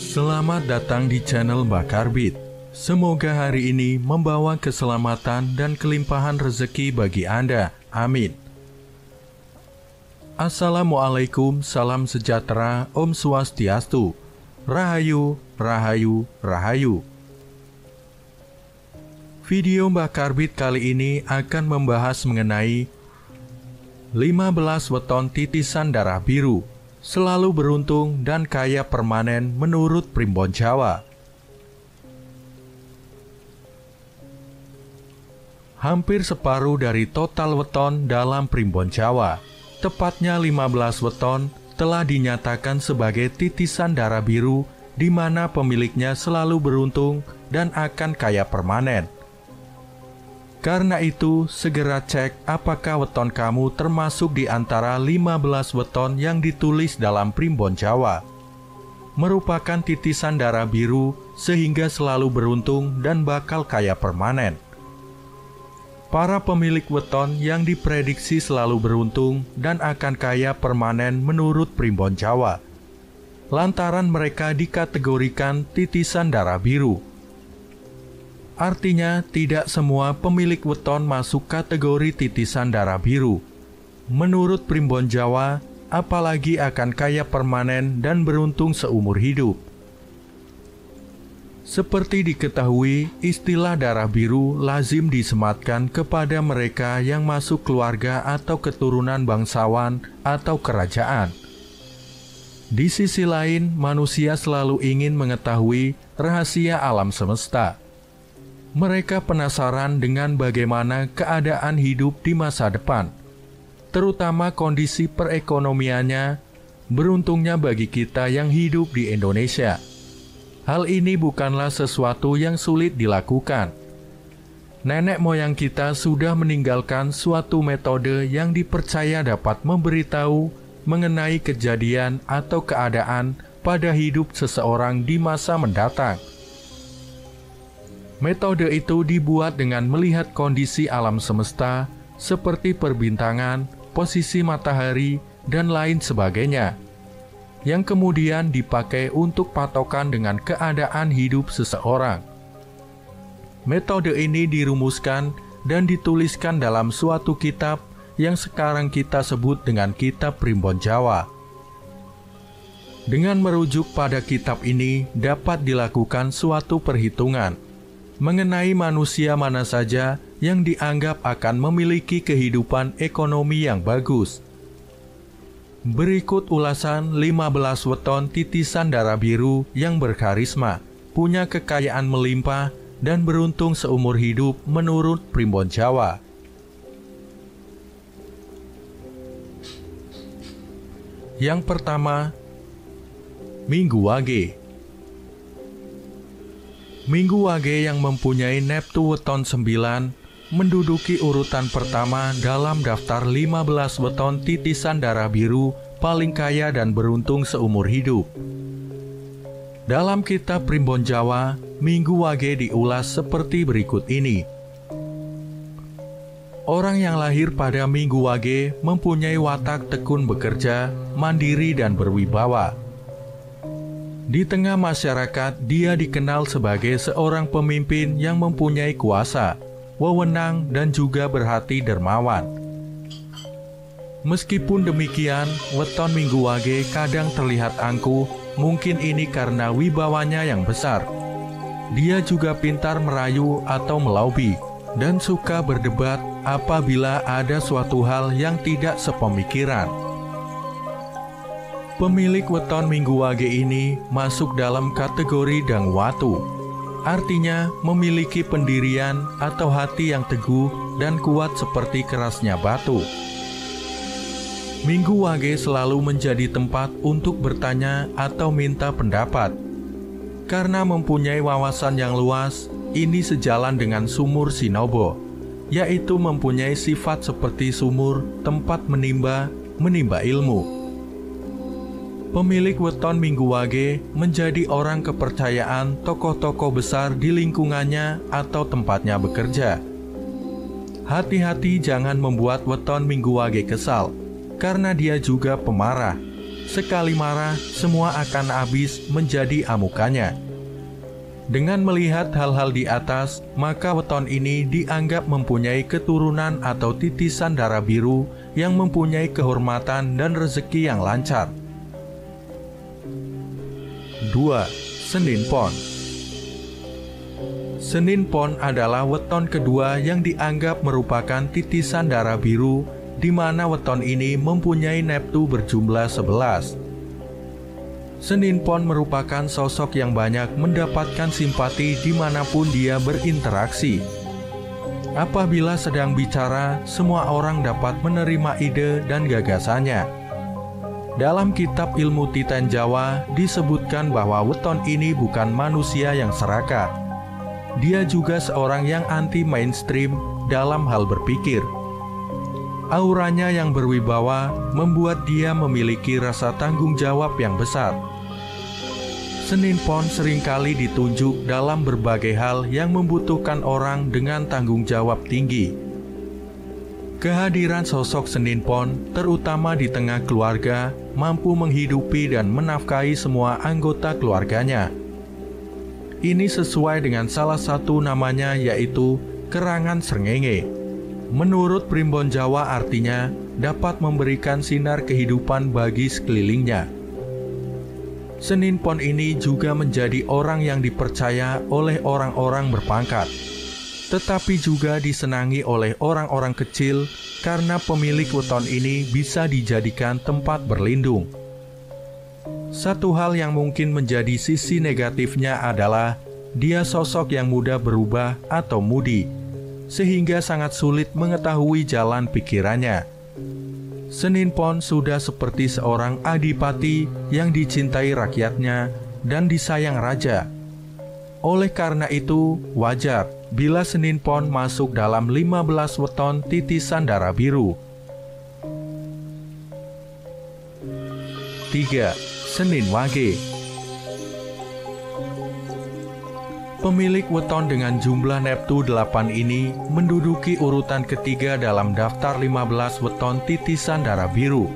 Selamat datang di channel Mbak Karbit. Semoga hari ini membawa keselamatan dan kelimpahan rezeki bagi Anda. Amin. Assalamualaikum, salam sejahtera, Om Swastiastu. Rahayu, Rahayu, Rahayu. Video Mbak Karbit kali ini akan membahas mengenai 15 weton titisan darah biru, selalu beruntung dan kaya permanen menurut Primbon Jawa. Hampir separuh dari total weton dalam Primbon Jawa, tepatnya 15 weton, telah dinyatakan sebagai titisan darah biru di mana pemiliknya selalu beruntung dan akan kaya permanen. Karena itu, segera cek apakah weton kamu termasuk di antara 15 weton yang ditulis dalam Primbon Jawa. Merupakan titisan darah biru sehingga selalu beruntung dan bakal kaya permanen. Para pemilik weton yang diprediksi selalu beruntung dan akan kaya permanen menurut Primbon Jawa, lantaran mereka dikategorikan titisan darah biru. Artinya, tidak semua pemilik weton masuk kategori titisan darah biru. Menurut Primbon Jawa, apalagi akan kaya permanen dan beruntung seumur hidup. Seperti diketahui, istilah darah biru lazim disematkan kepada mereka yang masuk keluarga atau keturunan bangsawan atau kerajaan. Di sisi lain, manusia selalu ingin mengetahui rahasia alam semesta. Mereka penasaran dengan bagaimana keadaan hidup di masa depan, terutama kondisi perekonomiannya. Beruntungnya bagi kita yang hidup di Indonesia, hal ini bukanlah sesuatu yang sulit dilakukan. Nenek moyang kita sudah meninggalkan suatu metode yang dipercaya dapat memberitahu mengenai kejadian atau keadaan pada hidup seseorang di masa mendatang. Metode itu dibuat dengan melihat kondisi alam semesta seperti perbintangan, posisi matahari, dan lain sebagainya, yang kemudian dipakai untuk patokan dengan keadaan hidup seseorang. Metode ini dirumuskan dan dituliskan dalam suatu kitab yang sekarang kita sebut dengan Kitab Primbon Jawa. Dengan merujuk pada kitab ini dapat dilakukan suatu perhitungan mengenai manusia mana saja yang dianggap akan memiliki kehidupan ekonomi yang bagus. Berikut ulasan 15 weton titisan darah biru yang berkarisma, punya kekayaan melimpah, dan beruntung seumur hidup menurut Primbon Jawa. Yang pertama, Minggu Wage. Minggu Wage yang mempunyai neptu weton 9 menduduki urutan pertama dalam daftar 15 weton titisan darah biru paling kaya dan beruntung seumur hidup. Dalam kitab Primbon Jawa, Minggu Wage diulas seperti berikut ini. Orang yang lahir pada Minggu Wage mempunyai watak tekun bekerja, mandiri dan berwibawa. Di tengah masyarakat, dia dikenal sebagai seorang pemimpin yang mempunyai kuasa, wewenang, dan juga berhati dermawan. Meskipun demikian, weton Minggu Wage kadang terlihat angkuh, mungkin ini karena wibawanya yang besar. Dia juga pintar merayu atau melobi, dan suka berdebat apabila ada suatu hal yang tidak sepemikiran. Pemilik weton Minggu Wage ini masuk dalam kategori Dangwatu, artinya memiliki pendirian atau hati yang teguh dan kuat seperti kerasnya batu. Minggu Wage selalu menjadi tempat untuk bertanya atau minta pendapat. Karena mempunyai wawasan yang luas, ini sejalan dengan sumur Sinobo, yaitu mempunyai sifat seperti sumur, tempat menimba ilmu. Pemilik weton Minggu Wage menjadi orang kepercayaan tokoh-tokoh besar di lingkungannya atau tempatnya bekerja. Hati-hati jangan membuat weton Minggu Wage kesal, karena dia juga pemarah. Sekali marah, semua akan habis menjadi amukannya. Dengan melihat hal-hal di atas, maka weton ini dianggap mempunyai keturunan atau titisan darah biru yang mempunyai kehormatan dan rezeki yang lancar. 2. Senin Pon. Senin Pon adalah weton kedua yang dianggap merupakan titisan darah biru, di mana weton ini mempunyai neptu berjumlah 11. Senin Pon merupakan sosok yang banyak mendapatkan simpati dimanapun dia berinteraksi. Apabila sedang bicara, semua orang dapat menerima ide dan gagasannya. Dalam kitab ilmu Titan Jawa disebutkan bahwa weton ini bukan manusia yang serakah. Dia juga seorang yang anti mainstream dalam hal berpikir. Auranya yang berwibawa membuat dia memiliki rasa tanggung jawab yang besar. Senin Pon seringkali ditunjuk dalam berbagai hal yang membutuhkan orang dengan tanggung jawab tinggi. Kehadiran sosok Senin Pon, terutama di tengah keluarga, mampu menghidupi dan menafkahi semua anggota keluarganya. Ini sesuai dengan salah satu namanya, yaitu kerangan srengenge. Menurut primbon Jawa artinya dapat memberikan sinar kehidupan bagi sekelilingnya. Senin Pon ini juga menjadi orang yang dipercaya oleh orang-orang berpangkat, tetapi juga disenangi oleh orang-orang kecil karena pemilik weton ini bisa dijadikan tempat berlindung. Satu hal yang mungkin menjadi sisi negatifnya adalah dia sosok yang mudah berubah atau mudi, sehingga sangat sulit mengetahui jalan pikirannya. Senin Pon sudah seperti seorang adipati yang dicintai rakyatnya dan disayang raja. Oleh karena itu, wajar bila Senin Pon masuk dalam 15 weton titisan darah biru. 3. Senin Wage. Pemilik weton dengan jumlah neptu 8 ini menduduki urutan ketiga dalam daftar 15 weton titisan darah biru.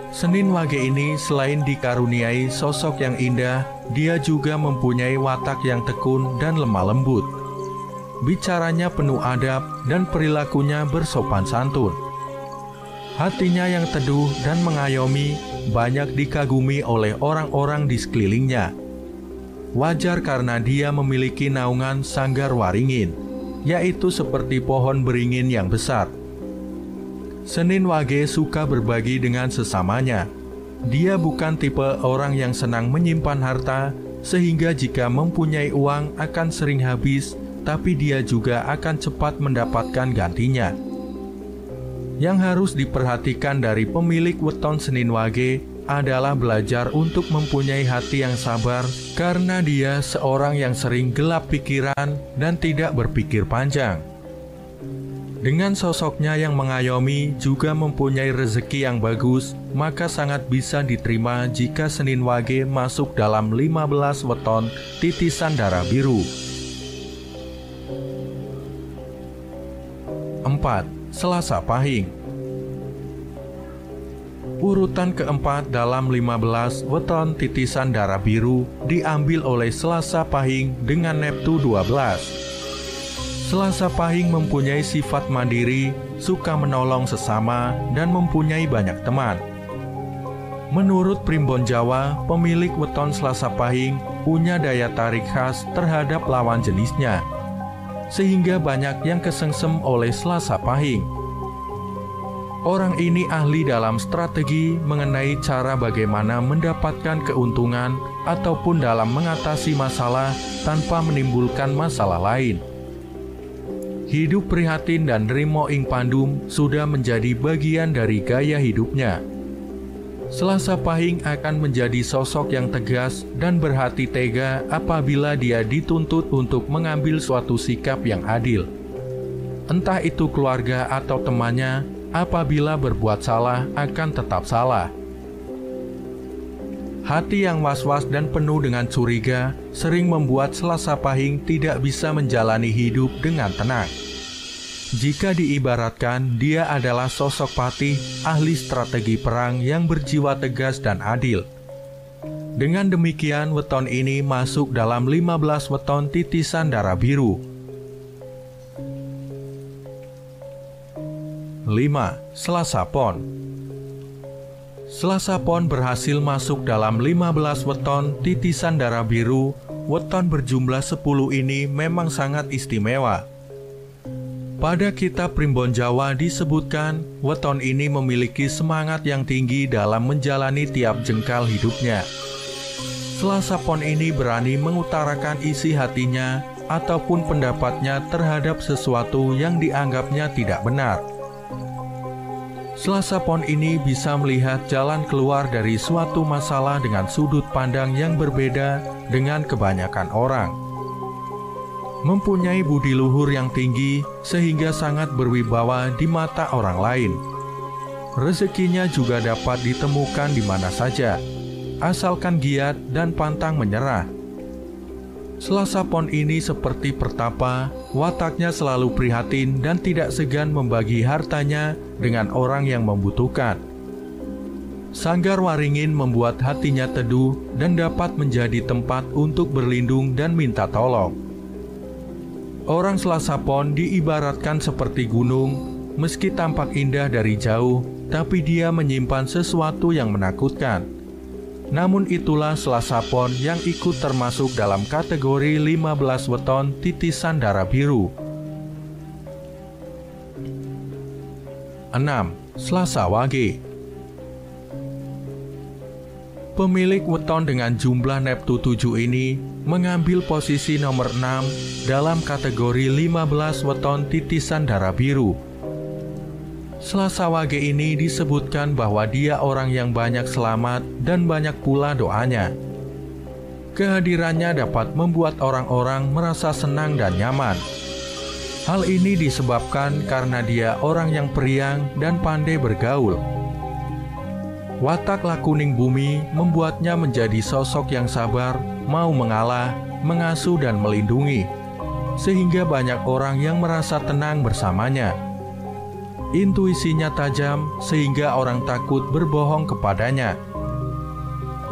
Senin Wage ini selain dikaruniai sosok yang indah, dia juga mempunyai watak yang tekun dan lemah lembut. Bicaranya penuh adab dan perilakunya bersopan santun. Hatinya yang teduh dan mengayomi banyak dikagumi oleh orang-orang di sekelilingnya. Wajar karena dia memiliki naungan sanggar waringin, yaitu seperti pohon beringin yang besar. Senin Wage suka berbagi dengan sesamanya. Dia bukan tipe orang yang senang menyimpan harta, sehingga jika mempunyai uang akan sering habis, tapi dia juga akan cepat mendapatkan gantinya. Yang harus diperhatikan dari pemilik weton Senin Wage adalah belajar untuk mempunyai hati yang sabar, karena dia seorang yang sering gelap pikiran dan tidak berpikir panjang. Dengan sosoknya yang mengayomi juga mempunyai rezeki yang bagus, maka sangat bisa diterima jika Senin Wage masuk dalam 15 weton titisan darah biru. 4. Selasa Pahing. Urutan keempat dalam 15 weton titisan darah biru diambil oleh Selasa Pahing dengan neptu 12. Selasa Pahing mempunyai sifat mandiri, suka menolong sesama, dan mempunyai banyak teman. Menurut primbon Jawa, pemilik weton Selasa Pahing punya daya tarik khas terhadap lawan jenisnya, sehingga banyak yang kesengsem oleh Selasa Pahing. Orang ini ahli dalam strategi mengenai cara bagaimana mendapatkan keuntungan ataupun dalam mengatasi masalah tanpa menimbulkan masalah lain. Hidup prihatin dan nrimo ing pandum sudah menjadi bagian dari gaya hidupnya. Selasa Pahing akan menjadi sosok yang tegas dan berhati tega apabila dia dituntut untuk mengambil suatu sikap yang adil. Entah itu keluarga atau temannya, apabila berbuat salah akan tetap salah. Hati yang was-was dan penuh dengan curiga sering membuat Selasa Pahing tidak bisa menjalani hidup dengan tenang. Jika diibaratkan, dia adalah sosok patih, ahli strategi perang yang berjiwa tegas dan adil. Dengan demikian, weton ini masuk dalam 15 weton titisan darah biru. 5. Selasa Pon. Selasa Pon berhasil masuk dalam 15 weton titisan darah biru. Weton berjumlah 10 ini memang sangat istimewa. Pada kitab Primbon Jawa disebutkan, weton ini memiliki semangat yang tinggi dalam menjalani tiap jengkal hidupnya. Selasa Pon ini berani mengutarakan isi hatinya ataupun pendapatnya terhadap sesuatu yang dianggapnya tidak benar. Selasa Pon ini bisa melihat jalan keluar dari suatu masalah dengan sudut pandang yang berbeda dengan kebanyakan orang. Mempunyai budi luhur yang tinggi sehingga sangat berwibawa di mata orang lain. Rezekinya juga dapat ditemukan di mana saja, asalkan giat dan pantang menyerah. Selasa Pon ini seperti pertapa, wataknya selalu prihatin dan tidak segan membagi hartanya dengan orang yang membutuhkan. Sanggar Waringin membuat hatinya teduh dan dapat menjadi tempat untuk berlindung dan minta tolong. Orang Selasa Pon diibaratkan seperti gunung, meski tampak indah dari jauh, tapi dia menyimpan sesuatu yang menakutkan. Namun itulah Selasa Pon yang ikut termasuk dalam kategori 15 weton titisan darah biru. 6. Selasa Wage. Pemilik weton dengan jumlah Neptu 7 ini mengambil posisi nomor 6 dalam kategori 15 weton titisan darah biru. Selasa Wage ini disebutkan bahwa dia orang yang banyak selamat dan banyak pula doanya. Kehadirannya dapat membuat orang-orang merasa senang dan nyaman. Hal ini disebabkan karena dia orang yang periang dan pandai bergaul. Watak lakuning bumi membuatnya menjadi sosok yang sabar, mau mengalah, mengasuh dan melindungi, sehingga banyak orang yang merasa tenang bersamanya. Intuisinya tajam sehingga orang takut berbohong kepadanya.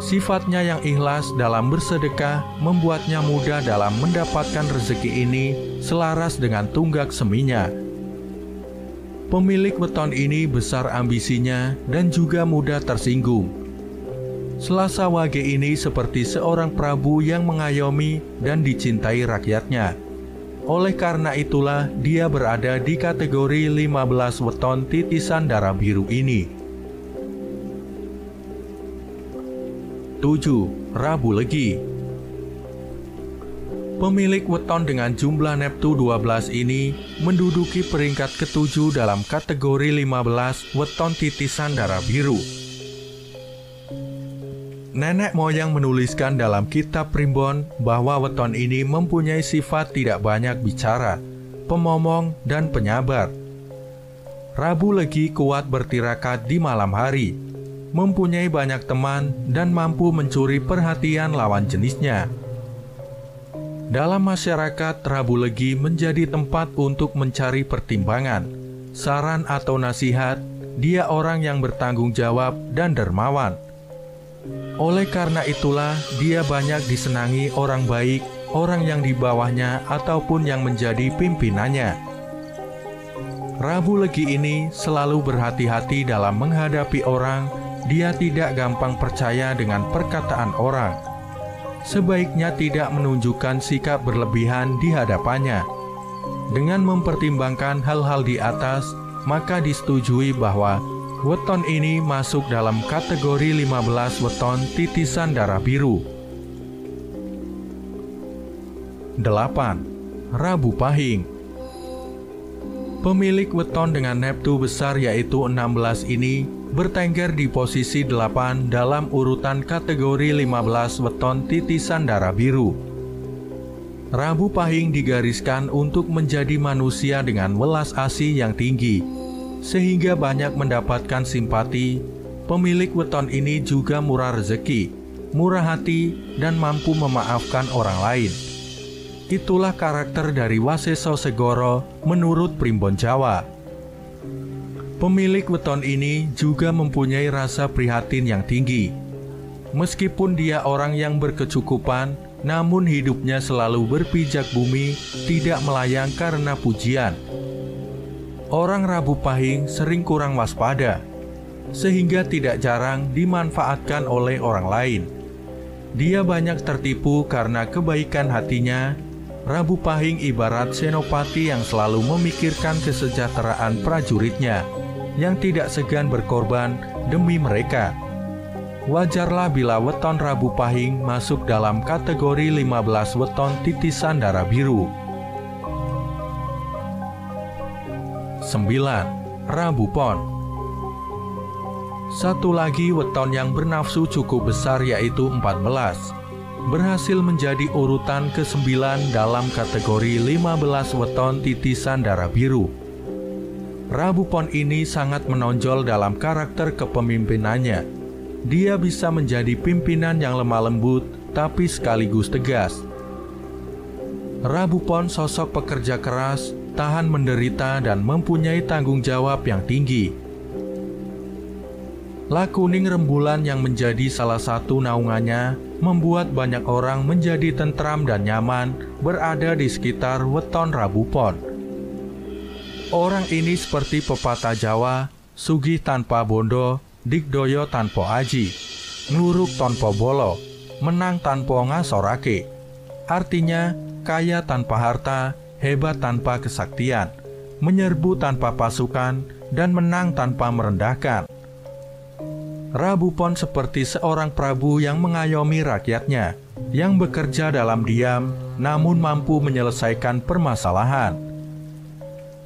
Sifatnya yang ikhlas dalam bersedekah membuatnya mudah dalam mendapatkan rezeki ini selaras dengan tunggak seminya. Pemilik weton ini besar ambisinya dan juga mudah tersinggung. Selasa Wage ini seperti seorang prabu yang mengayomi dan dicintai rakyatnya. Oleh karena itulah dia berada di kategori 15 weton titisan darah biru ini. 7. Rabu Legi. Pemilik weton dengan jumlah Neptu 12 ini menduduki peringkat ke-7 dalam kategori 15 weton titisan darah biru. Nenek moyang menuliskan dalam kitab Primbon bahwa weton ini mempunyai sifat tidak banyak bicara, pemomong, dan penyabar. Rabu Legi kuat bertirakat di malam hari, mempunyai banyak teman, dan mampu mencuri perhatian lawan jenisnya. Dalam masyarakat, Rabu Legi menjadi tempat untuk mencari pertimbangan, saran atau nasihat. Dia orang yang bertanggung jawab dan dermawan. Oleh karena itulah, dia banyak disenangi orang baik, orang yang di bawahnya ataupun yang menjadi pimpinannya. Rabu Legi ini selalu berhati-hati dalam menghadapi orang. Dia tidak gampang percaya dengan perkataan orang. Sebaiknya tidak menunjukkan sikap berlebihan di hadapannya. Dengan mempertimbangkan hal-hal di atas, maka disetujui bahwa weton ini masuk dalam kategori 15 weton titisan darah biru. 8. Rabu Pahing. Pemilik weton dengan Neptu besar yaitu 16 ini bertengger di posisi 8 dalam urutan kategori 15 weton titisan darah biru. Rabu Pahing digariskan untuk menjadi manusia dengan welas asih yang tinggi, sehingga banyak mendapatkan simpati. Pemilik weton ini juga murah rezeki, murah hati, dan mampu memaafkan orang lain. Itulah karakter dari Waseso Segoro menurut Primbon Jawa. Pemilik weton ini juga mempunyai rasa prihatin yang tinggi. Meskipun dia orang yang berkecukupan, namun hidupnya selalu berpijak bumi, tidak melayang karena pujian. Orang Rabu Pahing sering kurang waspada, sehingga tidak jarang dimanfaatkan oleh orang lain. Dia banyak tertipu karena kebaikan hatinya. Rabu Pahing ibarat senopati yang selalu memikirkan kesejahteraan prajuritnya, yang tidak segan berkorban demi mereka. Wajarlah bila weton Rabu Pahing masuk dalam kategori 15 weton titisan darah biru. 9. Rabu Pon. Satu lagi weton yang bernafsu cukup besar yaitu 14. Berhasil menjadi urutan ke-9 dalam kategori 15 weton titisan darah biru. Rabu Pon ini sangat menonjol dalam karakter kepemimpinannya. Dia bisa menjadi pimpinan yang lemah lembut tapi sekaligus tegas. Rabu Pon sosok pekerja keras, tahan menderita dan mempunyai tanggung jawab yang tinggi. Lakuning rembulan yang menjadi salah satu naungannya membuat banyak orang menjadi tentram dan nyaman berada di sekitar weton Rabu Pon. Orang ini seperti pepatah Jawa, sugih tanpa bondo, digdoyo tanpa aji, ngluruk tanpa bolo, menang tanpa ngasorake. Artinya, kaya tanpa harta, hebat tanpa kesaktian, menyerbu tanpa pasukan, dan menang tanpa merendahkan. Rabu Pon seperti seorang prabu yang mengayomi rakyatnya, yang bekerja dalam diam, namun mampu menyelesaikan permasalahan.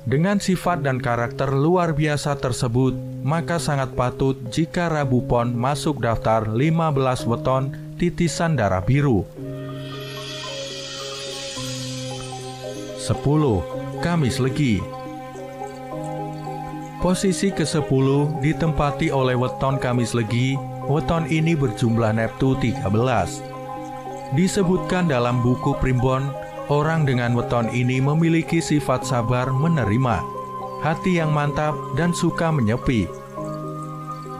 Dengan sifat dan karakter luar biasa tersebut, maka sangat patut jika Rabu Pon masuk daftar 15 weton titisan darah biru. 10. Kamis Legi. Posisi ke-10 ditempati oleh weton Kamis Legi. Weton ini berjumlah neptu 13. Disebutkan dalam buku Primbon, orang dengan weton ini memiliki sifat sabar menerima, hati yang mantap dan suka menyepi.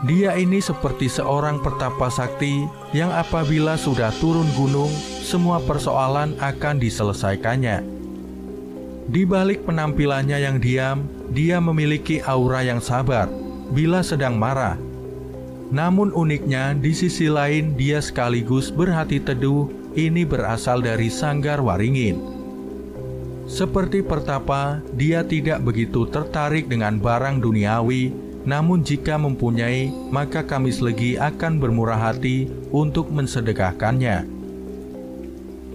Dia ini seperti seorang pertapa sakti yang apabila sudah turun gunung, semua persoalan akan diselesaikannya. Di balik penampilannya yang diam, dia memiliki aura yang sabar bila sedang marah. Namun uniknya, di sisi lain dia sekaligus berhati teduh. Ini berasal dari Sanggar Waringin. Seperti pertapa, dia tidak begitu tertarik dengan barang duniawi. Namun jika mempunyai, maka Kamis Legi akan bermurah hati untuk mensedekahkannya.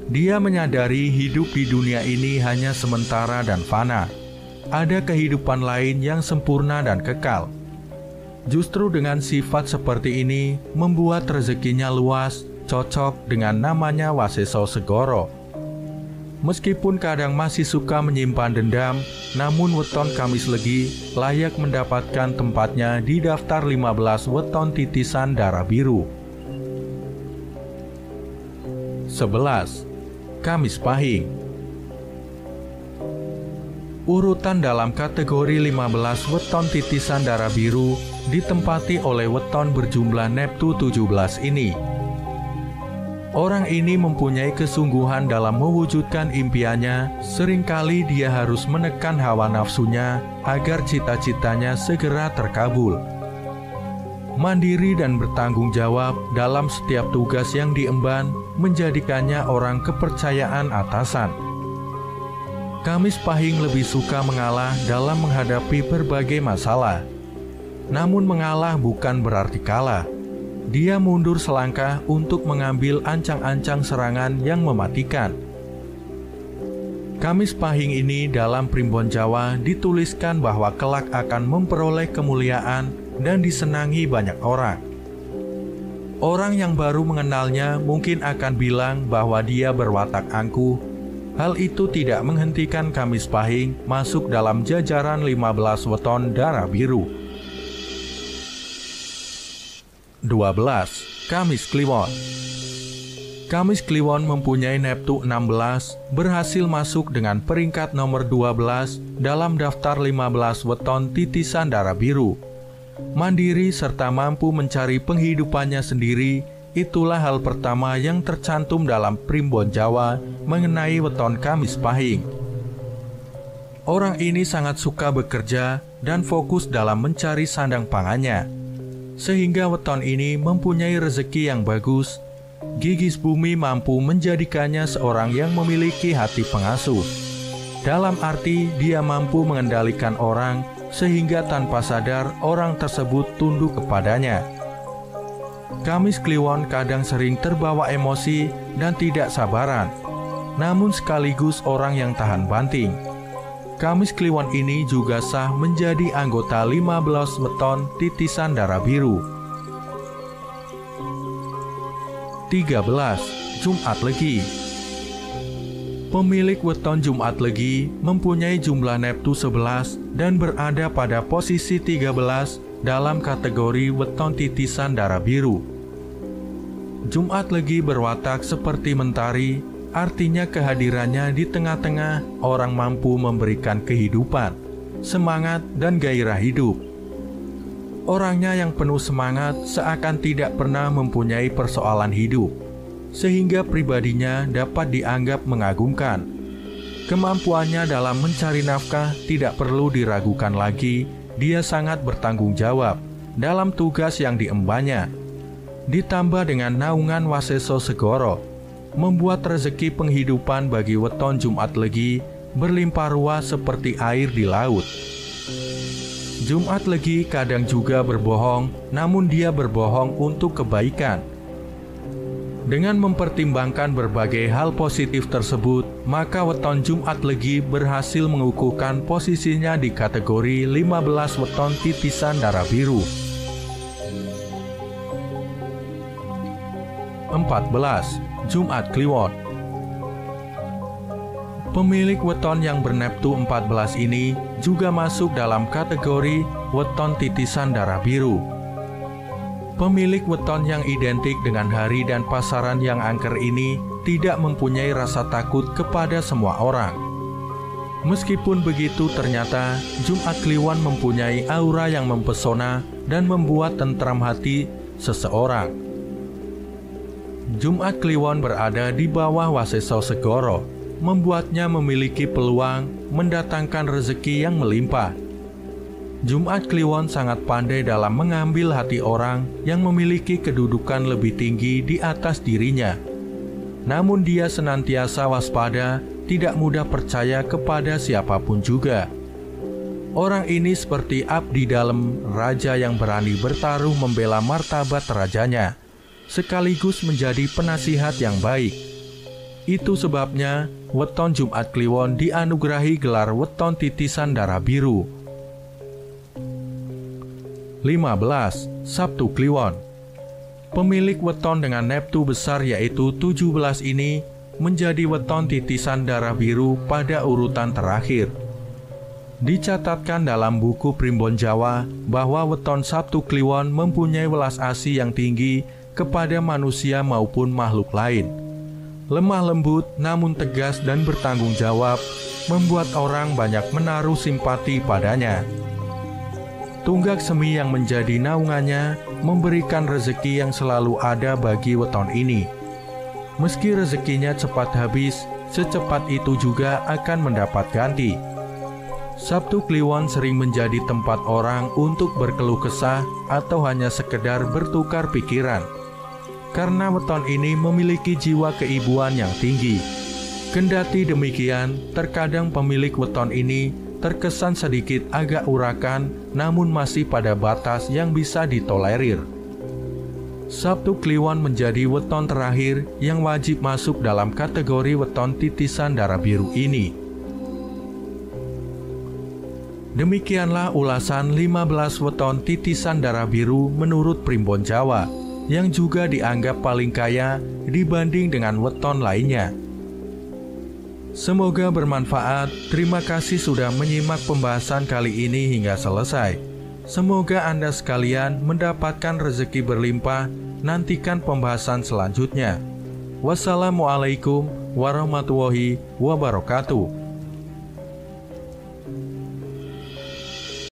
Dia menyadari hidup di dunia ini hanya sementara dan fana. Ada kehidupan lain yang sempurna dan kekal. Justru dengan sifat seperti ini membuat rezekinya luas, cocok dengan namanya Waseso Segoro. Meskipun kadang masih suka menyimpan dendam, namun weton Kamis Legi layak mendapatkan tempatnya di daftar 15 weton titisan darah biru. 11. Kamis Pahing. Urutan dalam kategori 15 weton titisan darah biru ditempati oleh weton berjumlah neptu 17 ini. Orang ini mempunyai kesungguhan dalam mewujudkan impiannya. Seringkali dia harus menekan hawa nafsunya agar cita-citanya segera terkabul. Mandiri dan bertanggung jawab dalam setiap tugas yang diemban menjadikannya orang kepercayaan atasan. Kamis Pahing lebih suka mengalah dalam menghadapi berbagai masalah. Namun mengalah bukan berarti kalah. Dia mundur selangkah untuk mengambil ancang-ancang serangan yang mematikan. Kamis Pahing ini dalam Primbon Jawa dituliskan bahwa kelak akan memperoleh kemuliaan dan disenangi banyak orang. Orang yang baru mengenalnya mungkin akan bilang bahwa dia berwatak angkuh. Hal itu tidak menghentikan Kamis Pahing masuk dalam jajaran 15 weton darah biru. 12. Kamis Kliwon. Kamis Kliwon mempunyai Neptu 16, berhasil masuk dengan peringkat nomor 12 dalam daftar 15 weton titisan darah biru. Mandiri serta mampu mencari penghidupannya sendiri, itulah hal pertama yang tercantum dalam Primbon Jawa mengenai weton Kamis Pahing. Orang ini sangat suka bekerja dan fokus dalam mencari sandang pangannya, sehingga weton ini mempunyai rezeki yang bagus. Gigis bumi mampu menjadikannya seorang yang memiliki hati pengasuh. Dalam arti dia mampu mengendalikan orang sehingga tanpa sadar orang tersebut tunduk kepadanya. Kamis Kliwon kadang sering terbawa emosi dan tidak sabaran, namun sekaligus orang yang tahan banting. Kamis Kliwon ini juga sah menjadi anggota 15 weton titisan darah biru. 13. Jumat Legi. Pemilik weton Jumat Legi mempunyai jumlah Neptu 11 dan berada pada posisi 13 dalam kategori weton titisan darah biru. Jumat Legi berwatak seperti mentari, artinya kehadirannya di tengah-tengah orang mampu memberikan kehidupan, semangat, dan gairah hidup. Orangnya yang penuh semangat seakan tidak pernah mempunyai persoalan hidup, sehingga pribadinya dapat dianggap mengagumkan. Kemampuannya dalam mencari nafkah tidak perlu diragukan lagi, dia sangat bertanggung jawab dalam tugas yang diembannya. Ditambah dengan naungan Waseso Segoro, membuat rezeki penghidupan bagi weton Jumat Legi berlimpah ruah seperti air di laut. Jumat Legi kadang juga berbohong, namun dia berbohong untuk kebaikan. Dengan mempertimbangkan berbagai hal positif tersebut, maka weton Jumat Legi berhasil mengukuhkan posisinya di kategori 15 weton titisan darah biru. 14. Jumat Kliwon. Pemilik weton yang berneptu 14 ini juga masuk dalam kategori weton titisan darah biru. Pemilik weton yang identik dengan hari dan pasaran yang angker ini tidak mempunyai rasa takut kepada semua orang. Meskipun begitu, ternyata Jumat Kliwon mempunyai aura yang mempesona dan membuat tentram hati seseorang. Jumat Kliwon berada di bawah Waseso Segoro, membuatnya memiliki peluang mendatangkan rezeki yang melimpah. Jumat Kliwon sangat pandai dalam mengambil hati orang yang memiliki kedudukan lebih tinggi di atas dirinya. Namun dia senantiasa waspada, tidak mudah percaya kepada siapapun juga. Orang ini seperti abdi dalam raja yang berani bertaruh membela martabat rajanya, sekaligus menjadi penasihat yang baik. Itu sebabnya weton Jumat Kliwon dianugerahi gelar weton titisan darah biru. 15. Sabtu Kliwon. Pemilik weton dengan neptu besar yaitu 17 ini menjadi weton titisan darah biru pada urutan terakhir. Dicatatkan dalam buku Primbon Jawa bahwa weton Sabtu Kliwon mempunyai welas asih yang tinggi kepada manusia maupun makhluk lain. Lemah lembut namun tegas dan bertanggung jawab, membuat orang banyak menaruh simpati padanya. Tunggak semi yang menjadi naungannya memberikan rezeki yang selalu ada bagi weton ini. Meski rezekinya cepat habis, secepat itu juga akan mendapat ganti. Sabtu Kliwon sering menjadi tempat orang untuk berkeluh kesah atau hanya sekedar bertukar pikiran. Karena weton ini memiliki jiwa keibuan yang tinggi. Kendati demikian, terkadang pemilik weton ini terkesan sedikit agak urakan, namun masih pada batas yang bisa ditolerir. Sabtu Kliwon menjadi weton terakhir yang wajib masuk dalam kategori weton titisan darah biru ini. Demikianlah ulasan 15 weton titisan darah biru menurut Primbon Jawa, yang juga dianggap paling kaya dibanding dengan weton lainnya. Semoga bermanfaat. Terima kasih sudah menyimak pembahasan kali ini hingga selesai. Semoga Anda sekalian mendapatkan rezeki berlimpah. Nantikan pembahasan selanjutnya. Wassalamualaikum warahmatullahi wabarakatuh.